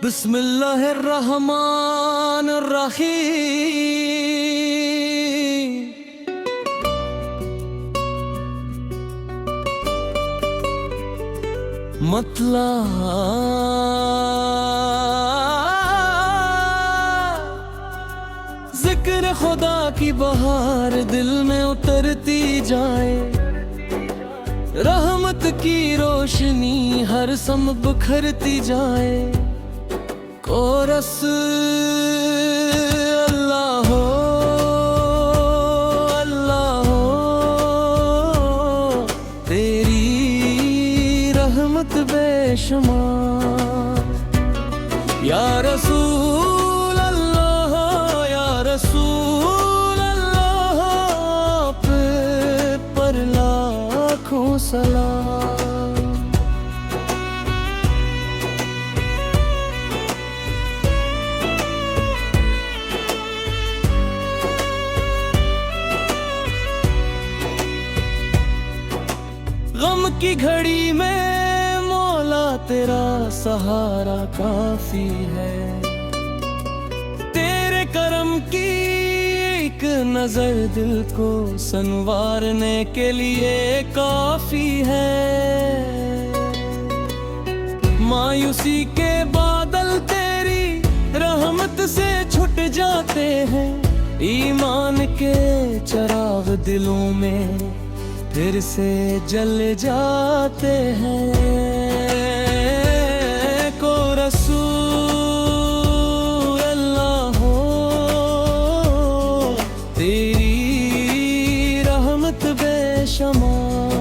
बिस्मिल्लाहिर्रहमानिर्रहीम। जिक्र खुदा की बहार दिल में उतरती जाए, रहमत की रोशनी हर सम बिखरती जाए। कोरस अल्लाह हो, अल्लाह हो, तेरी रहमत बेशुमार। या रसूल अल्लाह, या रसूल अल्लाह, आप पर लाखों सलाम। गम की घड़ी में मौला तेरा सहारा काफी है। तेरे करम की एक नजर दिल को संवारने के लिए काफी है। मायूसी के बादल तेरी रहमत से छुट जाते हैं। ईमान के चिराग दिलों में फिर से जल जाते हैं। को रसूल अल्लाह हो, तेरी रहमत बेशुमार।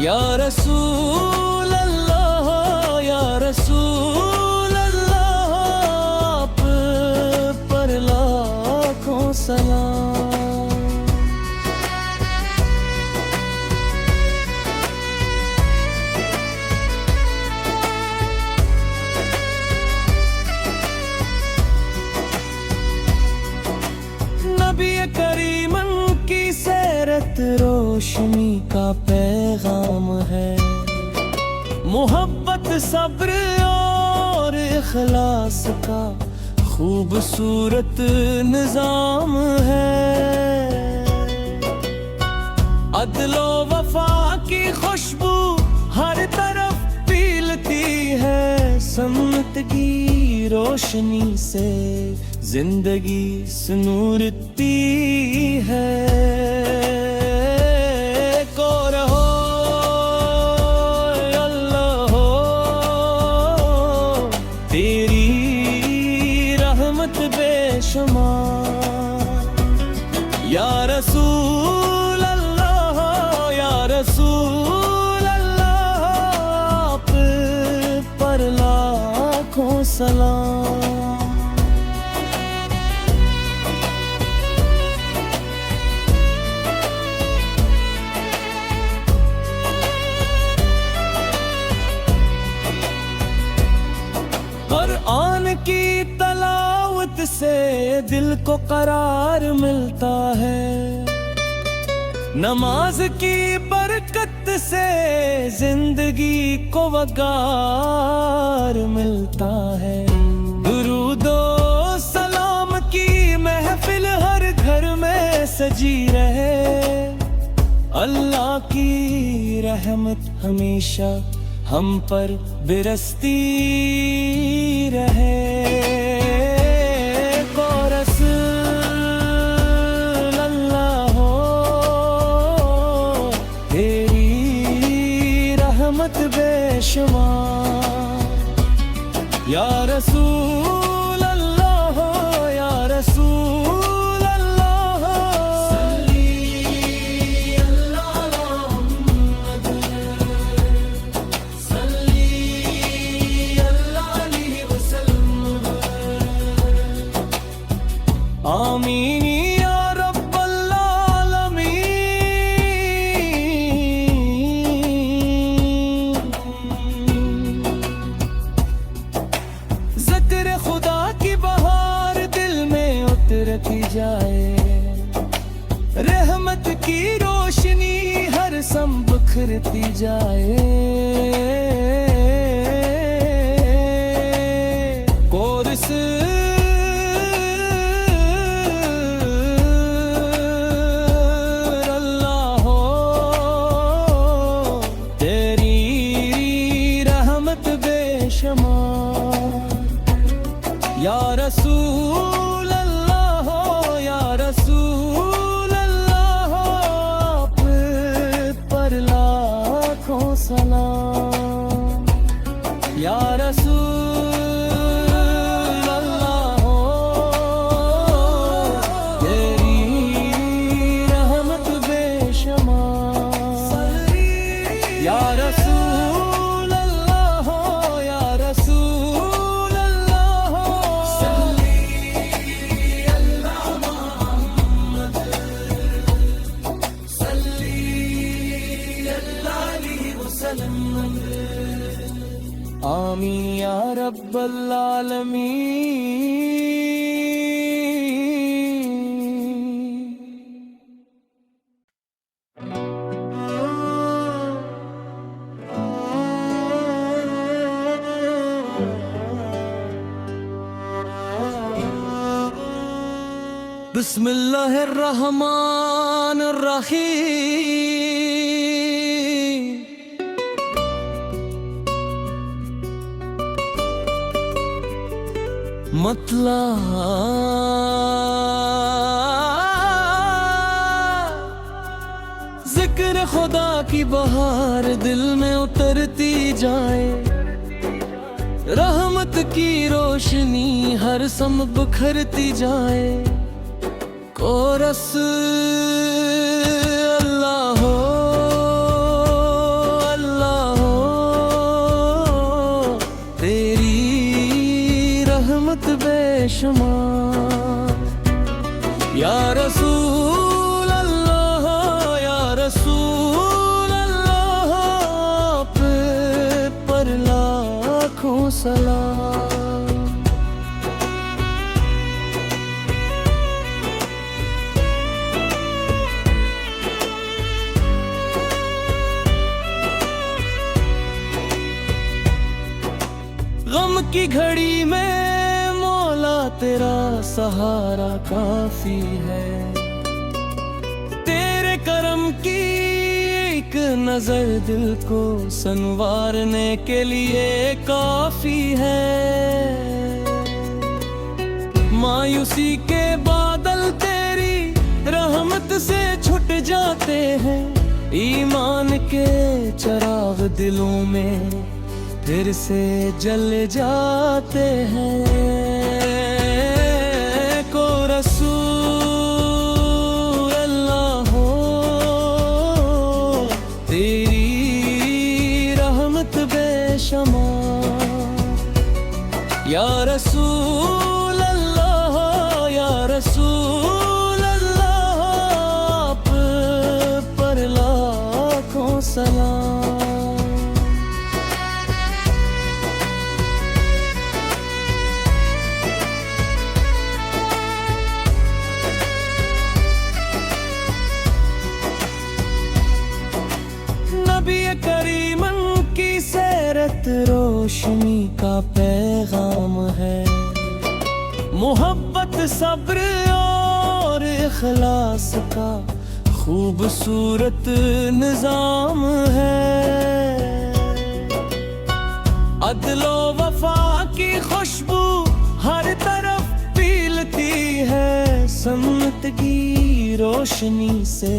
या रसूल अल्लाह, या रसूल अल्लाह, आप पर लाखों सलाम। नबी करीमन की सैरत रोशनी का पैगाम है। मोहब्बत सब्र और इखलास का खूबसूरत निजाम है। अदलो वफा की खुशबू हर तरफ फैलती है। सम्मत की रोशनी से जिंदगी सुनूरती है। को रहो अल्लाह हो, तेरी रहमत बेशुमार। या रसूल अल्लाह, या रसूल अल्लाह, आप पर लाखों सलाम। कुरान की तलावत से दिल को करार मिलता है। नमाज की बरकत से जिंदगी को वकार मिलता है। दुरूदो सलाम की महफिल हर घर में सजी रहे। अल्लाह की रहमत हमेशा हम पर बरसती रहे। को रसूल अल्लाह हो, तेरी रहमत बेशुमार। या रसूल अल्लाह हो, या रसूल अल्लाह, आमीन या रब्बल आलमीन। ज़िक्र खुदा की बहार दिल में बिखरती जाए, रहमत की रोशनी हर सम बिखरती जाए। कोरस अल्लाह हो, तेरी रहमत बेशुमार। या रसूल अल्लाह हो, या रसूल अल्लाह हो, आप पर लाखों सलाम। या रसूल अल्लाह हो, तेरी रहमत बेशुमार। या रसूल अल्लाह हो, या रसूल अल्लाह हो, आमीन या रब्बल आलमीन। बिस्मिल्लाहिर्रहमानिर्रहीम। जिक्र खुदा की बहार दिल में उतरती जाए, रहमत की रोशनी हर सम बिखरती जाए। कोरस अल्लाह हो, अल्लाह हो, तेरी रहमत बेशुमार। या रसूल अल्लाह, या रसूल अल्लाह, आप पर लाखों सलाम। गम की घड़ी में मौला तेरा सहारा काफी है, तेरे करम की एक नजर दिल को संवारने के लिए काफी है। मायूसी के बादल तेरी रहमत से छुट जाते हैं, ईमान के चिराग दिलों में फिर से जल जाते हैं। को रसूल अल्लाह हो, तेरी रहमत बेशुमार। या रसूल अल्लाह, या रसूल अल्लाह, आप पर लाखों सलाम। नबी करीमन की सीरत रोशनी का पैगाम है, मोहब्बत सब्र और इखलास का खूबसूरत निजाम है। अदलो वफा की खुशबू हर तरफ फैलती है, सन्नत की रोशनी से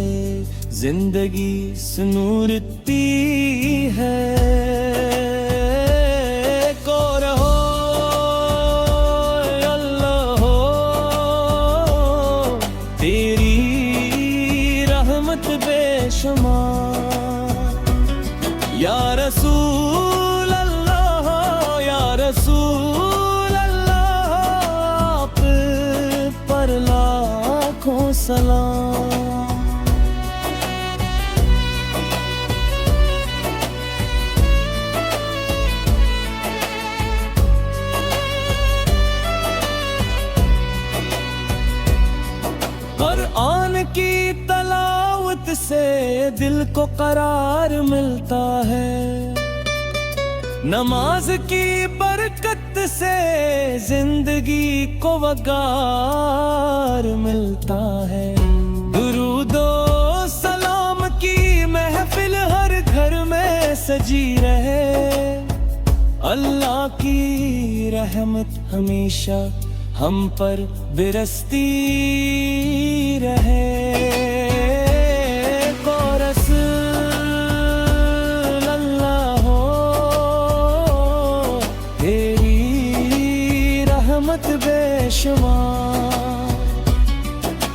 जिंदगी सुनूरती है। को रहो अल्लाह हो, तेरी रहमत बेशुमार। या रसूल अल्लाह, या रसूल अल्लाह, आप पर लाखों सलाम। कुरान की तलावत से दिल को करार मिलता है, नमाज की बरकत से जिंदगी को वकार मिलता है। दुरूदो सलाम की महफिल हर घर में सजी रहे, अल्लाह की रहमत हमेशा हम पर बरसती रहे।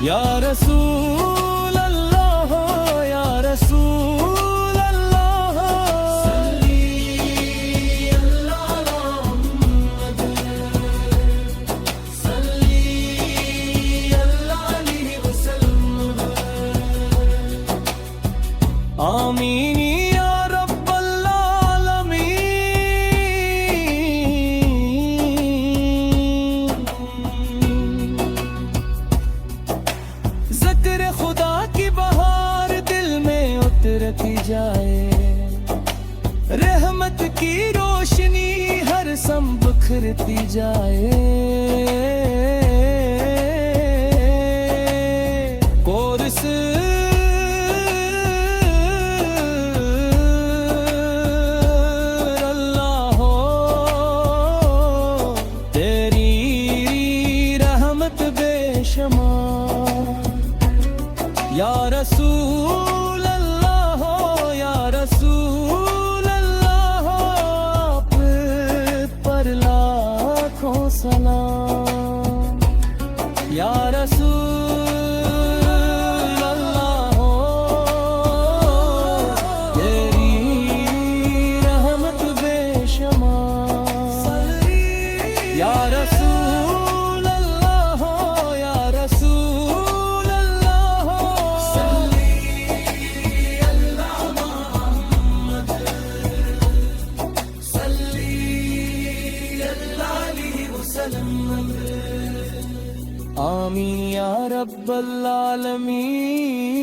या रसूल अल्लाह हो, या रसूल अल्लाह हो, सल्ली अल्लाह मुहम्मद, सल्ली अल्लाह अलैहि वसल्लम। आमीन या रब्बल आलमीन। ज़िक्र खुदा की बहार दिल में उतरती जाए, रहमत की रोशनी हर सम बिखरती जाए। कोरस अल्लाह हो, तेरी रहमत बेशुमार। या रसूल अल्लाह हो, या रसूल अल्लाह हो, आप पर लाखों सलाम। या रसूल अल्लाह हो, तेरी रहमत बेशुमार। या रसूल अल्लाह हो, या रसूल अल्लाह हो, आमीन या रब्बल आलमीन।